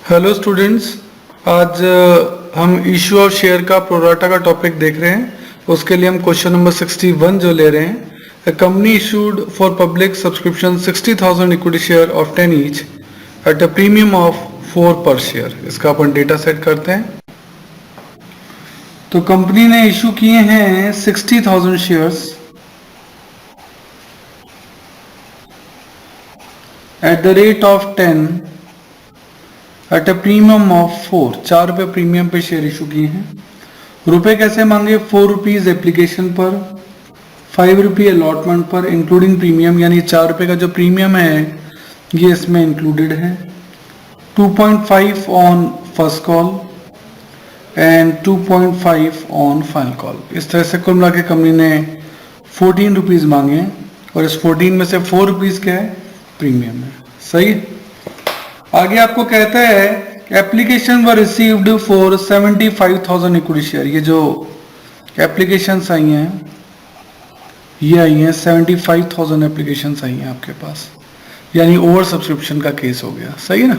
Hello students. आज हम issue of share का प्रोराटा का टॉपिक देख रहे हैं। उसके लिए हम क्वेश्चन नंबर 61 जो ले रहे हैं, a company issued for public subscription 60,000 equity share of 10 each at a premium of 4 per share. इसका अपन डेटा सेट करते हैं। तो कंपनी ने इशू किए हैं 60,000 shares at the rate of 10 eight a premium of 4। 4 रुपये प्रीमियम पे शेयर इशू किए हैं। रुपए कैसे मांगे? 4 रुपीज एप्लीकेशन पर, 5 रुपये अलॉटमेंट पर इंक्लूडिंग प्रीमियम, यानी 4 रुपये का जो प्रीमियम है ये इसमें इंक्लूडेड है। 2.5 on first call and 2.5 on final call. इस तरह से कुल मिला के कंपनी ने 14 रुपीज मांगे और इस 14 में से 4 रुपीज क्या है? प्रीमियम है। सही। आगे आपको कहता है application were received for 75,000 equity share. ये जो एप्लीकेशंस आई हैं ये आई हैं 75,000 एप्लीकेशंस आई हैं आपके पास, यानी ओवर सब्सक्रिप्शन का केस हो गया। सही है ना।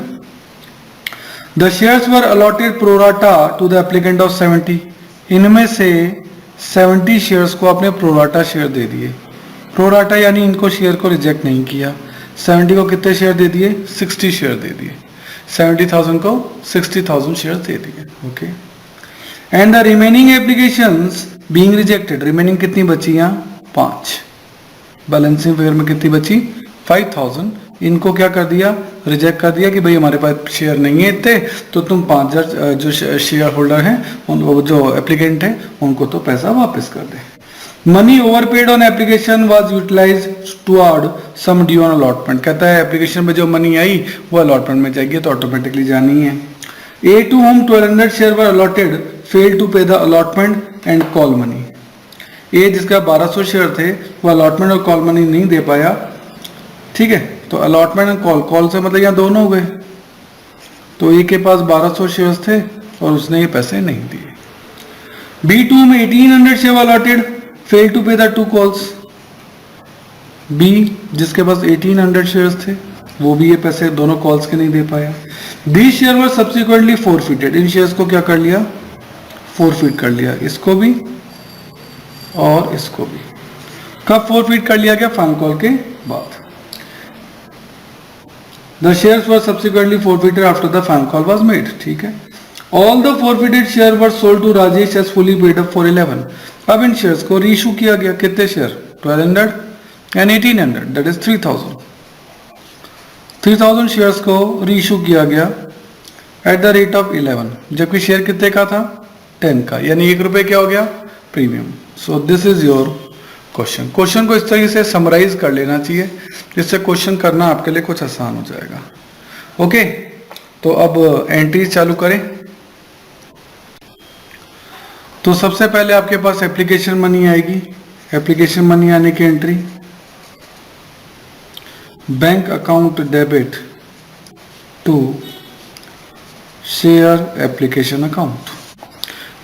The shares were allotted pro rata to the applicant of 70। इनमें से 70 शेयर्स को आपने प्रोराटा शेयर दे दिए। प्रोराटा यानी इनको शेयर को रिजेक्ट नहीं किया। 70 को कितने शेयर दे दिए? 60 शेयर दे दिए। 70,000 को 60,000 शेयर दे दिए। Okay. And the remaining applications being rejected. Remaining कितनी बची? यहाँ 5। बैलेंसिंग फिगर में कितनी बची? 5,000। इनको क्या कर दिया? रिजेक्ट कर दिया कि भाई हमारे पास शेयर नहीं है इतने, तो तुम 5,000 जो शेयर होल्डर हैं उन जो एप्लीकेंट है उनको तो पैसा वापस कर दे। Money overpaid on application was utilise toward sum due on allotment. कहता है एप्लीकेशन में जो मनी आई वो अलॉटमेंट में जाएगी, तो ऑटोमेटिकली जानी है। A to whom 1200 share were allotted, fail to pay the allotment and call money. A जिसका 1200 शेयर थे वो अलॉटमेंट और कॉल मनी नहीं दे पाया। ठीक है, तो अलॉटमेंट एंड कॉल, कॉल से मतलब यहाँ दोनों हो गए। तो ए के पास 1200 शेयर थे और उसने ये पैसे नहीं दिए। बी टू में 1800 share allotted, fail to pay the 2 calls. B जिसके पास 1800 शेयर्स थे वो भी ये पैसे दोनों कॉल्स के नहीं दे पाया। The share were subsequently forfeited. इन शेयर्स को क्या कर लिया? फोरफिट कर लिया, इसको भी और इसको भी। कब फोरफिट कर लिया गया? फाइनल कॉल के बाद। The shares were subsequently forfeited after the final call was made. ठीक है। All the forfeited share were sold to Rajesh as fully paid up for 11। अब इन शेयर्स को रीइशू किया गया। कितने शेयर? 1200 एंड 1800, दैट इज 3000। 3000 शेयर्स को रीइशू किया गया एट द रेट ऑफ 11, जबकि शेयर कितने का था? 10 का, यानी 1 रुपये क्या हो गया? Premium. So this is your question. Question को इस तरीके से समराइज कर लेना चाहिए जिससे क्वेश्चन करना आपके लिए कुछ आसान हो जाएगा। ओके, तो अब एंट्री चालू करें। तो सबसे पहले आपके पास एप्लीकेशन मनी आएगी। एप्लीकेशन मनी आने की entry, bank account debit to share application account.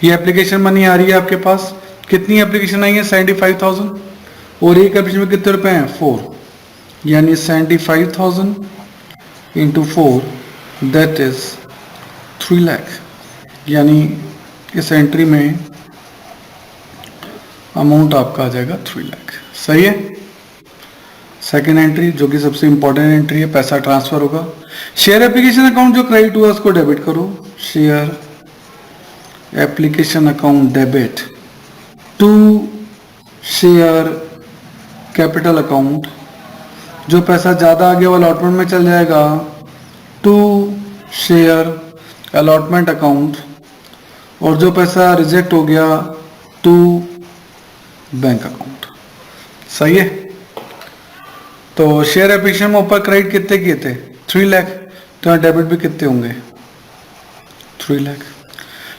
ये एप्लीकेशन मनी आ रही है आपके पास। कितनी एप्लीकेशन आई है? 75,000। और एक एप्लीकेशन में कितने रुपए हैं? 4, यानी 75,000 इंटू 4 दैट इज 3 लाख। यानी इस एंट्री में अमाउंट आपका आ जाएगा 3 लाख। सही है। सेकेंड एंट्री जो कि सबसे इंपॉर्टेंट एंट्री है, पैसा ट्रांसफर होगा। शेयर एप्लीकेशन अकाउंट जो क्रेडिट हुआ उसको डेबिट करो। Share application account debit to share capital account. जो पैसा ज्यादा आ गया वो अलॉटमेंट में चल जाएगा टू शेयर अलॉटमेंट अकाउंट, और जो पैसा रिजेक्ट हो गया टू बैंक अकाउंट। सही है। तो शेयर एप्लीकेशन में ऊपर क्रेडिट कितने किए थे? 3 लाख। तो यहाँ डेबिट भी कितने होंगे? 3 लाख।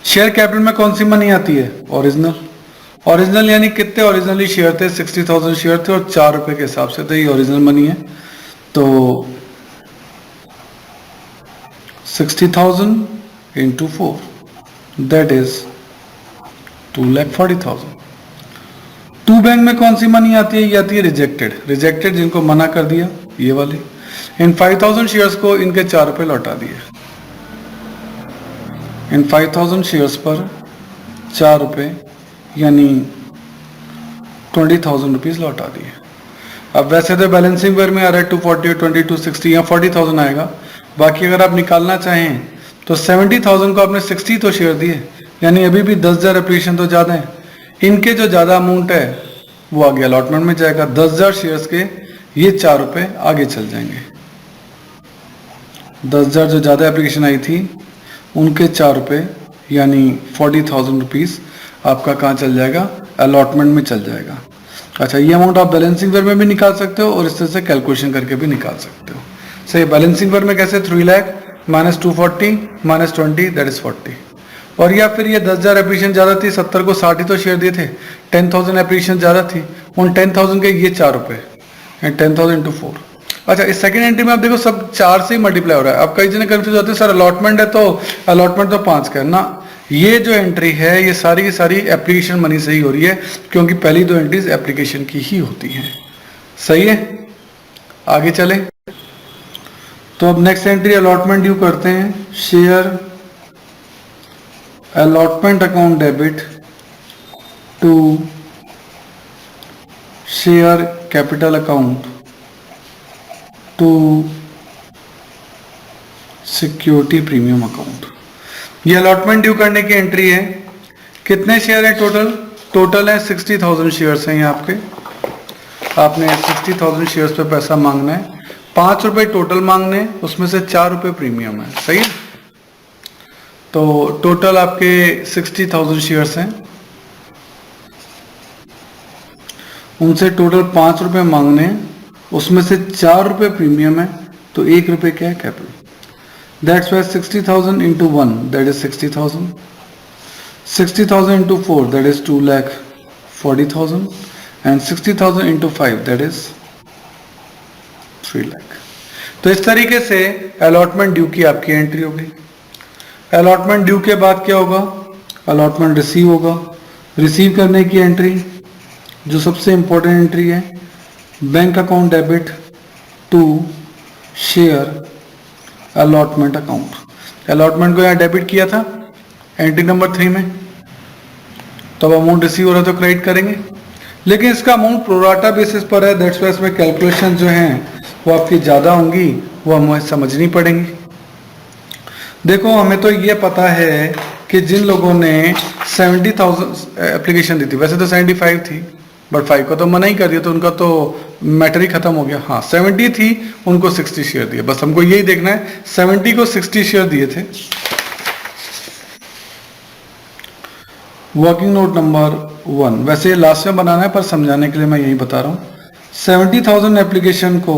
शेयर कैपिटल में कौन सी मनी आती है? ओरिजिनल। ओरिजिनल यानी कितने ओरिजिनली शेयर थे? 60,000 शेयर थे और 4 रुपए के हिसाब से, तो ये ओरिजिनल मनी है। तो 60,000 into 4 that is 2,40,000। To bank में कौन सी मनी आती है? ये आती है रिजेक्टेड। रिजेक्टेड जिनको मना कर दिया, ये वाले। इन 5,000 शेयर्स को इनके 4 रुपए लौटा दिए। इन 5000 शेयर्स पर 4 रुपये यानी 20,000 रुपीज़ लौटा दिए। अब वैसे तो बैलेंसिंग वेयर में आ रहा है 240 और 2260 या 40,000 आएगा। बाकी अगर आप निकालना चाहें तो 70,000 को आपने 60 तो शेयर दिए, यानी अभी भी 10,000 एप्लीकेशन तो ज़्यादा है। इनके जो ज़्यादा अमाउंट है वो आगे अलॉटमेंट में जाएगा। 10,000 शेयर्स के ये 4 रुपये आगे चल जाएंगे। 10,000 जो ज़्यादा एप्लीकेशन आई थी उनके 4 रुपये यानी 40,000 रुपीज़ आपका कहाँ चल जाएगा, अलॉटमेंट में चल जाएगा। अच्छा, ये अमाउंट आप बैलेंसिंग वेयर में भी निकाल सकते हो और इस तरह से कैलकुलेशन करके भी निकाल सकते हो। सही, बैलेंसिंग वेयर में कैसे 3 lakh minus 240 minus 20 that is 40। और या फिर ये 10,000 एप्लीकेशन ज़्यादा थी, 70 को 60 ही तो शेयर दिए थे, 10,000 एप्लीकेशन ज़्यादा थी, उन 10,000 के ये 4 रुपये 10,000 इंटू 4। अच्छा, इस सेकंड एंट्री में आप देखो सब 4 से ही मल्टीप्लाई हो रहा है। अब कई जने कंफ्यूज होते हैं सर अलॉटमेंट है तो अलॉटमेंट तो 5 का है ना। ये जो एंट्री है ये सारी की सारी एप्लीकेशन मनी से ही हो रही है, क्योंकि पहली 2 एंट्रीज एप्लीकेशन की ही होती हैं। सही है, आगे चले तो अब नेक्स्ट एंट्री अलॉटमेंट ड्यू करते हैं। Share allotment account debit to share capital account to security premium account. ये अलॉटमेंट ड्यू करने की एंट्री है। कितने शेयर है टोटल? टोटल है 60,000 शेयर्स हैं यहाँ पे। आपने 60,000 शेयर्स पे पैसा मांगना है, 5 रुपए टोटल मांगने, उसमें से 4 रुपए प्रीमियम है। सही है, तो टोटल आपके 60,000 शेयर्स हैं, उनसे टोटल 5 रुपए मांगने, उसमें से 4 रुपए प्रीमियम है, तो 1 रुपए क्या है capital. That's why 60,000 into 1 that is 60,000, 60,000 into 4 that is 2,40,000 and 60,000 into 5 that is 3 lakh। तो इस तरीके से अलॉटमेंट ड्यू की आपकी एंट्री हो गई। अलॉटमेंट ड्यू के बाद क्या होगा? अलॉटमेंट रिसीव होगा। रिसीव करने की एंट्री जो सबसे इंपॉर्टेंट एंट्री है, bank account debit to share allotment account. Allotment को यहाँ डेबिट किया था एंट्री नंबर 3 में, तो अब अमाउंट रिसीव हो रहा है तो क्रेडिट करेंगे, लेकिन इसका अमाउंट प्रोराटा बेसिस पर है। दैट्स वाई इसमें कैलकुलेशन जो हैं वो आपकी ज़्यादा होंगी, वो हमें समझनी पड़ेंगी। देखो, हमें तो ये पता है कि जिन लोगों ने 70,000 एप्लीकेशन दी थी, वैसे तो 75 थी बट 5 को तो मना ही कर दिया, तो उनका तो मैटर ही खत्म हो गया। हाँ, 70 थी, उनको 60 शेयर दिए। बस हमको यही देखना है, 70 को 60 शेयर दिए थे। वर्किंग नोट नंबर 1, वैसे लास्ट में बनाना है पर समझाने के लिए मैं यही बता रहा हूँ। 70,000 एप्लीकेशन को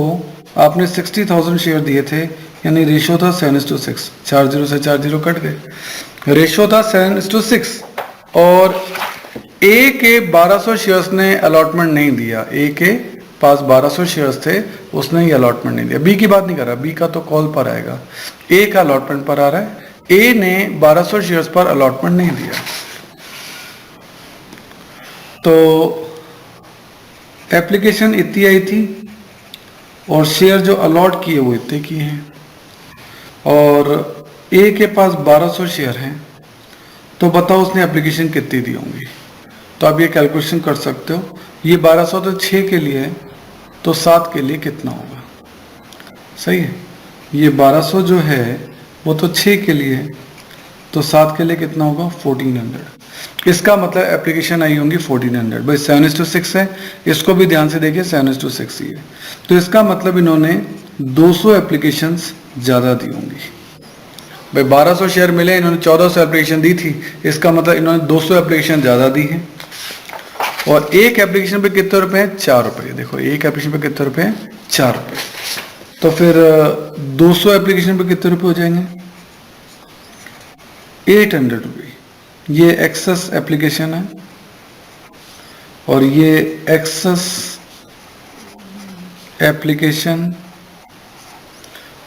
आपने 60,000 शेयर दिए थे, यानी रेशियो था 7:6, 4 0 से 4 0 कट गए। रेशियो था 7:6 और ए के 1200 शेयर्स ने अलॉटमेंट नहीं दिया। ए के पास 1200 शेयर्स थे, उसने ही अलॉटमेंट नहीं दिया। बी की बात नहीं कर रहा, बी का तो कॉल पर आएगा। ए का अलॉटमेंट पर आ रहा है। ए ने 1200 शेयर्स पर अलॉटमेंट नहीं दिया, तो एप्लीकेशन इतनी आई थी और शेयर जो अलॉट किए वो इतने किए हैं, और ए के पास 1200 शेयर हैं, तो बताओ उसने एप्लीकेशन कितनी दी होंगी। तो आप ये कैलकुलेशन कर सकते हो। ये 1200 तो 6 के लिए है, तो 7 के लिए कितना होगा। सही है, ये 1200 जो है वो तो 6 के लिए है, तो 7 के लिए कितना होगा 1400। इसका मतलब एप्लीकेशन आई होंगी 1400। भाई 7:6 है, इसको भी ध्यान से देखिए, 7:6 ही है, तो इसका मतलब इन्होंने 200 एप्लीकेशंस ज़्यादा दी होंगी। भाई 1200 शेयर मिले, इन्होंने 1400 एप्लीकेशन दी थी, इसका मतलब इन्होंने 200 एप्लीकेशन ज़्यादा दी है। और एक एप्लीकेशन पे कितने रुपए हैं? 4 रुपए। देखो, एक एप्लीकेशन पे कितने रुपए हैं? 4 रुपए। तो फिर 200 एप्लीकेशन पे कितने रुपए हो जाएंगे? 800 रुपए। ये एक्सेस एप्लीकेशन है और ये एक्सेस एप्लीकेशन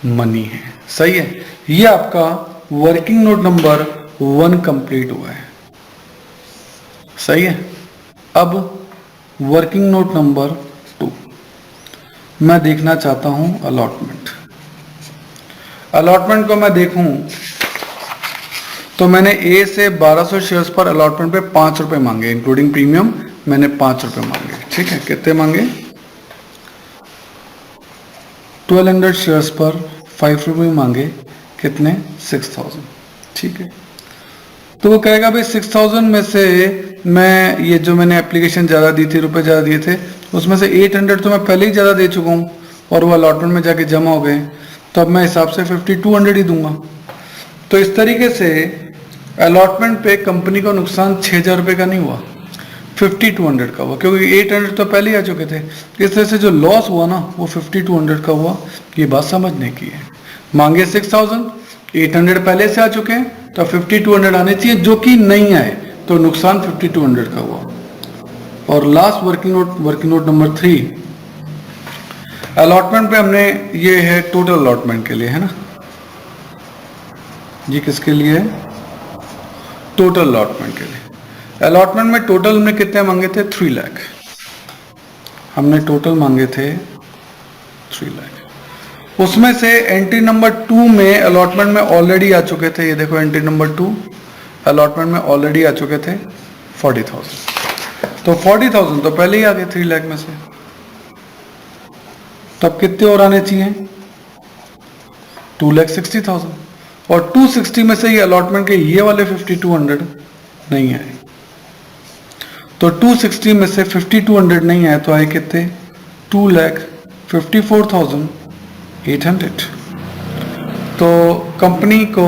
मनी है। सही है, ये आपका वर्किंग नोट नंबर 1 कंप्लीट हुआ है। सही है, अब वर्किंग नोट नंबर 2 मैं देखना चाहता हूं अलॉटमेंट। अलॉटमेंट को मैं देखूं तो मैंने ए से 1200 शेयर्स पर अलॉटमेंट पे 5 रुपए मांगे, इंक्लूडिंग प्रीमियम मैंने 5 रुपए मांगे। ठीक है, कितने मांगे? 1200 शेयर्स पर 5 रुपए मांगे, कितने? 6000। ठीक है, तो वो कहेगा भाई 6000 में से मैं ये जो मैंने एप्लीकेशन ज़्यादा दी थी, रुपए ज़्यादा दिए थे, उसमें से 800 तो मैं पहले ही ज़्यादा दे चुका हूँ और वो अलॉटमेंट में जाके जमा हो गए, तो अब मैं हिसाब से 5200 ही दूंगा। तो इस तरीके से अलॉटमेंट पे कंपनी को नुकसान 6000 रुपये का नहीं हुआ, 5200 का हुआ, क्योंकि 800 तो पहले ही आ चुके थे। इस तरह से जो लॉस हुआ ना वो 5200 का हुआ। ये बात समझने की है। मांगे 6000, 800 पहले से आ चुके हैं, तो 5200 आने चाहिए, जो कि नहीं आए, तो नुकसान 5200 का हुआ। और last working note number 3, allotment पे हमने, ये है टोटल अलॉटमेंट के लिए, है ना, ये किसके लिए है? टोटल अलॉटमेंट के लिए। अलॉटमेंट में टोटल हमने कितने मांगे थे? 3 लाख। हमने टोटल मांगे थे 3 लाख। उसमें से एंट्री नंबर 2 में अलॉटमेंट में ऑलरेडी आ चुके थे, ये देखो एंट्री नंबर 2 अलॉटमेंट में ऑलरेडी आ चुके थे 40,000। तो 40,000 तो पहले ही आ गए 3 लाख में से। तब कितने और आने चाहिए? 2,60,000। और 260 में से ये अलॉटमेंट के ये वाले 5200 नहीं आए, तो 260 में से 5200 नहीं आए, तो आए कितने? 2,54,800। तो कंपनी को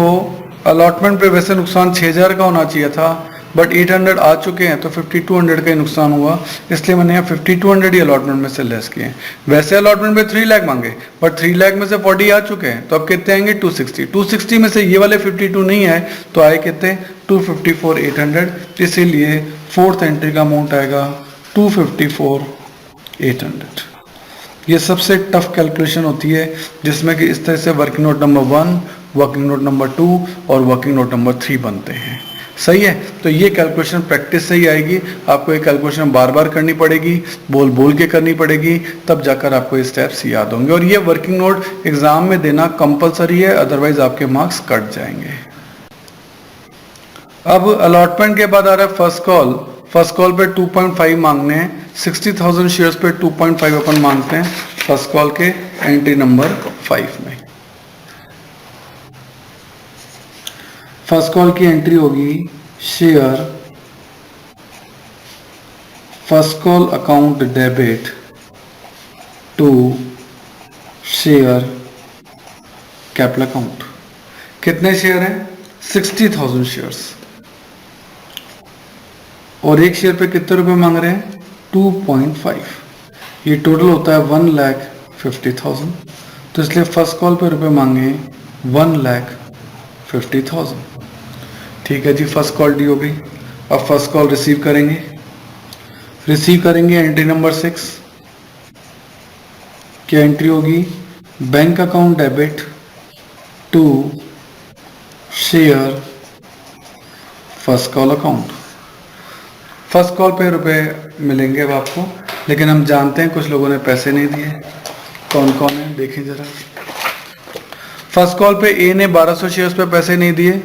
अलॉटमेंट पे वैसे नुकसान 6000 का होना चाहिए था, बट 800 आ चुके हैं, तो 5200 का ही नुकसान हुआ, इसलिए मैंने यहाँ 5200 ही अलॉटमेंट में से लेस किए हैं। वैसे अलॉटमेंट में 3 लाख मांगे, बट 3 लाख में से 40 आ चुके हैं, तो अब कितने आएंगे? 260। 260 में से ये वाले 52 नहीं आए, तो आए कितने? 254,800। इसीलिए फोर्थ एंट्री का अमाउंट आएगा 254,800। ये सबसे टफ कैलकुलेशन होती है, जिसमें कि इस तरह से working note number 1, working note number 2 और वर्किंग नोट नंबर 3 बनते हैं। सही है, तो ये कैलकुलेशन प्रैक्टिस से ही आएगी। आपको ये कैलकुलेशन बार बार करनी पड़ेगी, बोल बोल के करनी पड़ेगी, तब जाकर आपको ये स्टेप्स याद होंगे। और ये वर्किंग नोट एग्जाम में देना कंपलसरी है, अदरवाइज आपके मार्क्स कट जाएंगे। अब अलॉटमेंट के बाद आ रहा है फर्स्ट कॉल। फर्स्ट कॉल पे 2.5 मांगने हैं, 60,000 शेयर्स पे 2.5 अपन मांगते हैं फर्स्ट कॉल के एंट्री नंबर 5 में। फर्स्ट कॉल की एंट्री होगी share first call account debit to share capital account. कितने शेयर हैं? 60,000 शेयर्स, और एक शेयर पे कितने रुपए मांग रहे हैं? 2.5। ये टोटल होता है 1,50,000। तो इसलिए फर्स्ट कॉल पे रुपए मांगे 1,50,000। ठीक है जी, फर्स्ट कॉल डी हो गई। अब फर्स्ट कॉल रिसीव करेंगे एंट्री नंबर 6 की एंट्री होगी bank account debit to share first call account. First call पे रुपए मिलेंगे अब आपको, लेकिन हम जानते हैं कुछ लोगों ने पैसे नहीं दिए। कौन कौन है देखें जरा। फर्स्ट कॉल पे ए ने 1200 शेयर्स पे पैसे नहीं दिए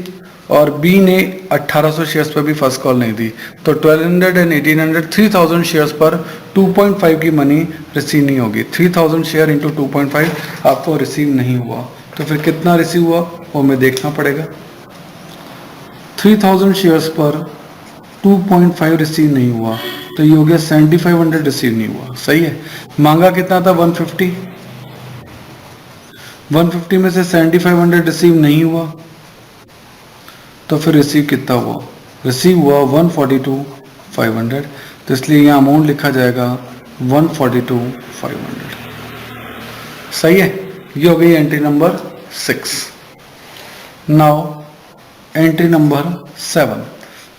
और बी ने 1800 शेयर्स पे भी फर्स्ट कॉल नहीं दी, तो 1200 एंड 1800 3000 शेयर्स पर 2.5 की मनी रिसीव नहीं होगी। 3000 शेयर इंटू 2.5 आपको रिसीव नहीं हुआ, तो फिर कितना रिसीव हुआ वो हमें देखना पड़ेगा। 3000 शेयर्स पर 2.5 रिसीव नहीं हुआ, तो ये हो गया 7500 रिसीव नहीं हुआ। सही है, मांगा कितना था? 150। 150 में से 7500 रिसीव नहीं हुआ, तो फिर रिसीव कितना हुआ? रिसीव हुआ 142,500। तो इसलिए यहाँ अमाउंट लिखा जाएगा 142,500। सही है, ये हो गई entry number 6। Now entry number 7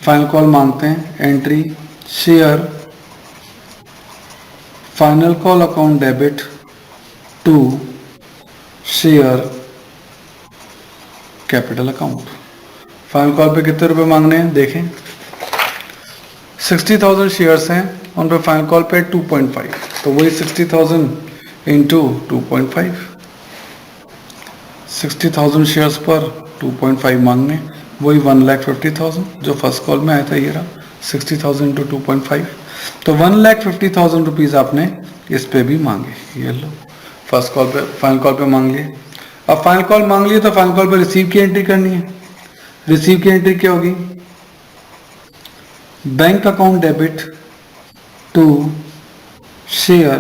final call मांगते हैं। Entry share final call account debit to share capital account. Final call पे कितने रुपए मांगने हैं देखें। 60,000 शेयर्स हैं, उन पे फाइनल कॉल पे 2.5, तो वही 60,000 इंटू 2.5। 60,000 शेयर्स पर 2.5 मांगने, वही 1,50,000 जो फर्स्ट कॉल में आया था, ये रहा 60,000 इंटू 2.5, तो 1,50,000 रुपीज आपने इस पे भी मांगे। ये लो फर्स्ट कॉल पे, फाइनल कॉल पे मांग लिए। अब फाइनल कॉल मांग लिए तो फाइनल कॉल पे रिसीव की एंट्री करनी है। रिसीव की एंट्री क्या होगी? Bank account debit to share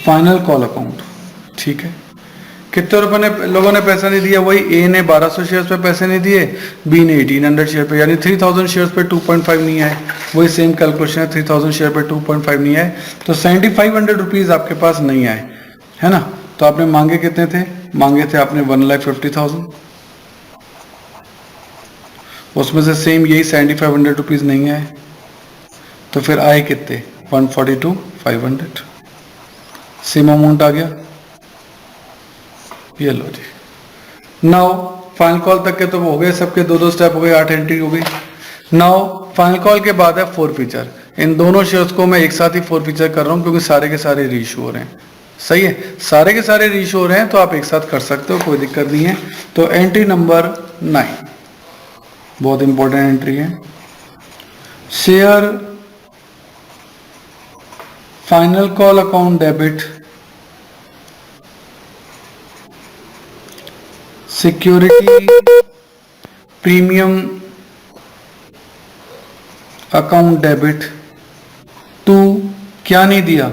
final call account. ठीक है, कितने रुपए ने लोगों ने पैसा नहीं दिया? वही ए ने 1200 शेयर्स पे पैसे नहीं दिए, बी ने 1800 शेयर पे, यानी 3000 शेयर्स पे 2.5 नहीं आए। वही सेम कैलकुलेशन है, 3000 शेयर पे 2.5 नहीं आए, तो 7500 रुपीज आपके पास नहीं आए, है ना। तो आपने मांगे कितने थे? मांगे थे आपने 1,50,000, उसमें से सेम यही 7500 रुपीज नहीं आए, तो फिर आए कितने? 142,500, सेम अमाउंट आ गया। ये लो जी। नाउ फाइनल कॉल तक के तो हो गए, सबके दो दो स्टेप हो गए, 8 एंट्री हो गई। नाउ फाइनल कॉल के बाद है फोर फीचर। इन दोनों शेयर्स को मैं एक साथ ही फोर फीचर कर रहा हूं क्योंकि सारे के सारे रीइशू हो रहे हैं। सही है, सारे के सारे रीइशू हो रहे हैं तो आप एक साथ कर सकते हो, कोई दिक्कत नहीं है। तो एंट्री नंबर 9 बहुत इंपॉर्टेंट एंट्री है। Share final call account debit security premium account debit to, क्या नहीं दिया?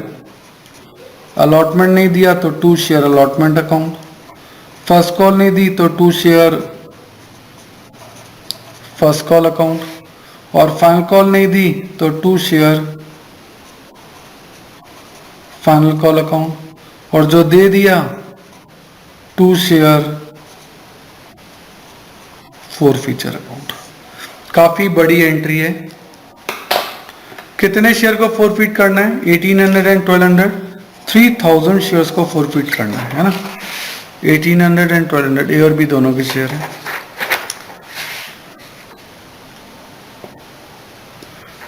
अलॉटमेंट नहीं दिया तो to share allotment account. First call नहीं दी तो to share first call account, और फाइनल कॉल नहीं दी तो to share final call account, और जो दे दिया to share forfeiture account. काफी बड़ी एंट्री है। कितने शेयर को फोरफीट करना है? 1800 एंड 1200, 3000 शेयर्स को फोरफीट करना है ना। 1800 एंड 1200 ए और बी दोनों के शेयर है।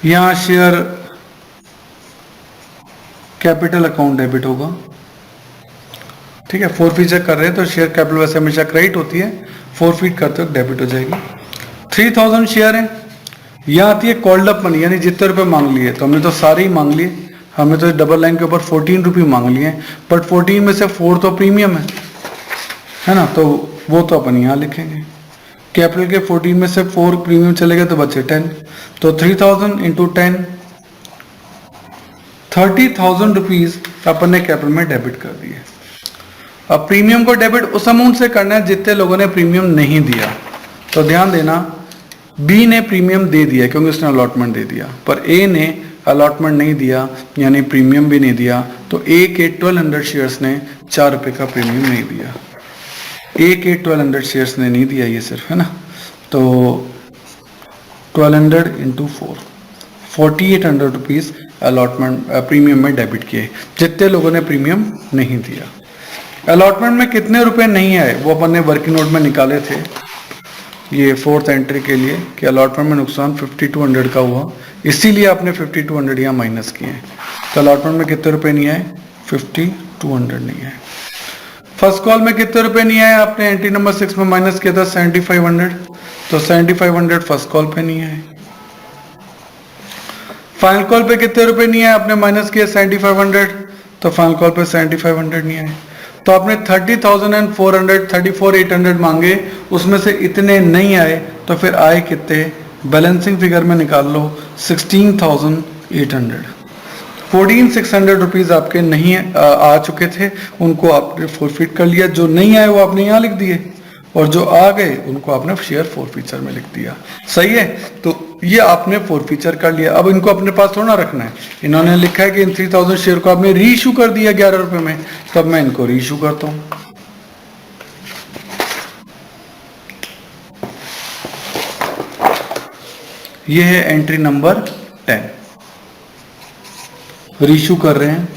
यहां शेयर कैपिटल अकाउंट डेबिट होगा। ठीक है, फोर फीचर कर रहे हैं तो शेयर कैपिटल वैसे हमेशा क्रेडिट होती है, फोर फीट करते हो डेबिट हो जाएगी। 3000 शेयर है। यह आती है कॉल्ड अप मनी, यानी जितने रुपए मांग लिए, तो हमने तो सारे ही मांग लिए। हमने तो डबल लाइन के ऊपर 14 रुपये मांग लिए, बट 14 में से 4 तो प्रीमियम है ना, तो वो तो अपन यहाँ लिखेंगे। कैपिटल के 14 में से 4 प्रीमियम चले गए तो बचे 10, तो 3000 इंटू 10, 30,000 रुपीज अपन ने कैपिटल में डेबिट कर दिए। अब प्रीमियम को डेबिट उस अमाउंट से करना है जितने लोगों ने प्रीमियम नहीं दिया। तो ध्यान देना, बी ने प्रीमियम दे दिया क्योंकि उसने अलॉटमेंट दे दिया, पर ए ने अलॉटमेंट नहीं दिया यानी प्रीमियम भी नहीं दिया, तो ए के 1200 शेयर्स ने 4 रुपए का प्रीमियम नहीं दिया। ए के 1200 शेयर्स ने नहीं दिया, ये सिर्फ है ना। तो 1200 इंटू 4, 4800 रुपीज अलॉटमेंट प्रीमियम में डेबिट किए जितने लोगों ने प्रीमियम नहीं दिया। अलॉटमेंट में कितने रुपए नहीं आए वो अपन ने वर्किंग नोट में निकाले थे ये फोर्थ एंट्री के लिए कि अलॉटमेंट में नुकसान 5200 का हुआ, इसीलिए आपने 5200 यहाँ माइनस किए हैं। तो अलॉटमेंट में कितने रुपए नहीं आए? 5200 नहीं आए। फर्स्ट कॉल में कितने रुपए नहीं आए? आपने एंट्री नंबर 6 में माइनस किया था 7500, तो 7500 फर्स्ट कॉल पे नहीं आए। फाइनल कॉल पे कितने रुपए नहीं आए? आपने माइनस किया 7500, तो फाइनल कॉल पे 7500 नहीं आए। तो आपने 30,400 34,800 मांगे, उसमें से इतने नहीं आए, तो फिर आए कितने? बैलेंसिंग फिगर में निकाल लो 16,800। 14,600 रुपीज आपके नहीं आ चुके थे, उनको आपने फोरफीट कर लिया। जो नहीं आए वो आपने यहाँ लिख दिए, और जो आ गए उनको आपने शेयर फोर फीचर में लिख दिया। सही है, तो ये आपने फोर फीचर कर लिया। अब इनको अपने पास थोड़ा रखना है। इन्होंने लिखा है कि इन 3000 शेयर को आपने रीइशू कर दिया 11 रुपए में, तब मैं इनको रीइशू करता हूं। ये है एंट्री नंबर 10, रीइशू कर रहे हैं।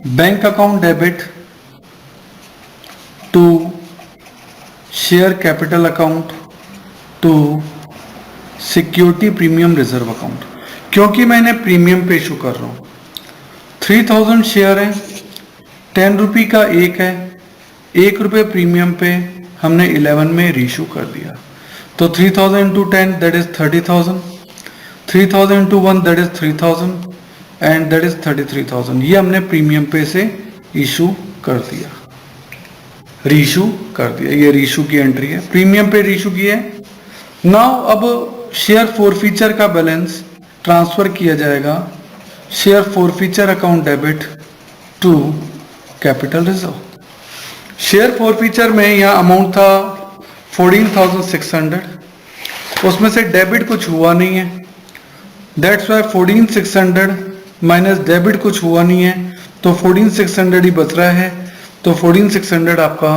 Bank account debit to share capital account to security premium reserve account. क्योंकि मैंने प्रीमियम पे इशू कर रहा हूं, 3000 शेयर है, 10 रुपये का एक है, 1 रुपये प्रीमियम पे हमने 11 में रीइशू कर दिया। तो 3000 into 10 that is 30,000, 3000 into 1 that is 3000 and that is 33,000। ये हमने प्रीमियम पे से इशू कर दिया, रीइशू कर दिया। ये रीइशू की एंट्री है, प्रीमियम पे रीइशू की है। नाउ अब शेयर फॉरफीचर का बैलेंस ट्रांसफर किया जाएगा share forfeiture account debit to capital reserve. Share forfeiture में यहाँ अमाउंट था 14,600, उसमें से डेबिट कुछ हुआ नहीं है, दैट्स वाई 14,600 माइनस डेबिट कुछ हुआ नहीं है, तो 14,600 ही बच रहा है। तो 14,600 आपका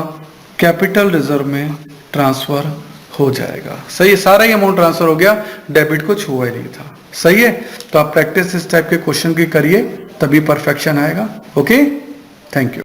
कैपिटल रिजर्व में ट्रांसफर हो जाएगा। सही है, सारा ही अमाउंट ट्रांसफर हो गया, डेबिट कुछ हुआ ही नहीं था। सही है, तो आप प्रैक्टिस इस टाइप के क्वेश्चन की करिए, तभी परफेक्शन आएगा। Okay, thank you.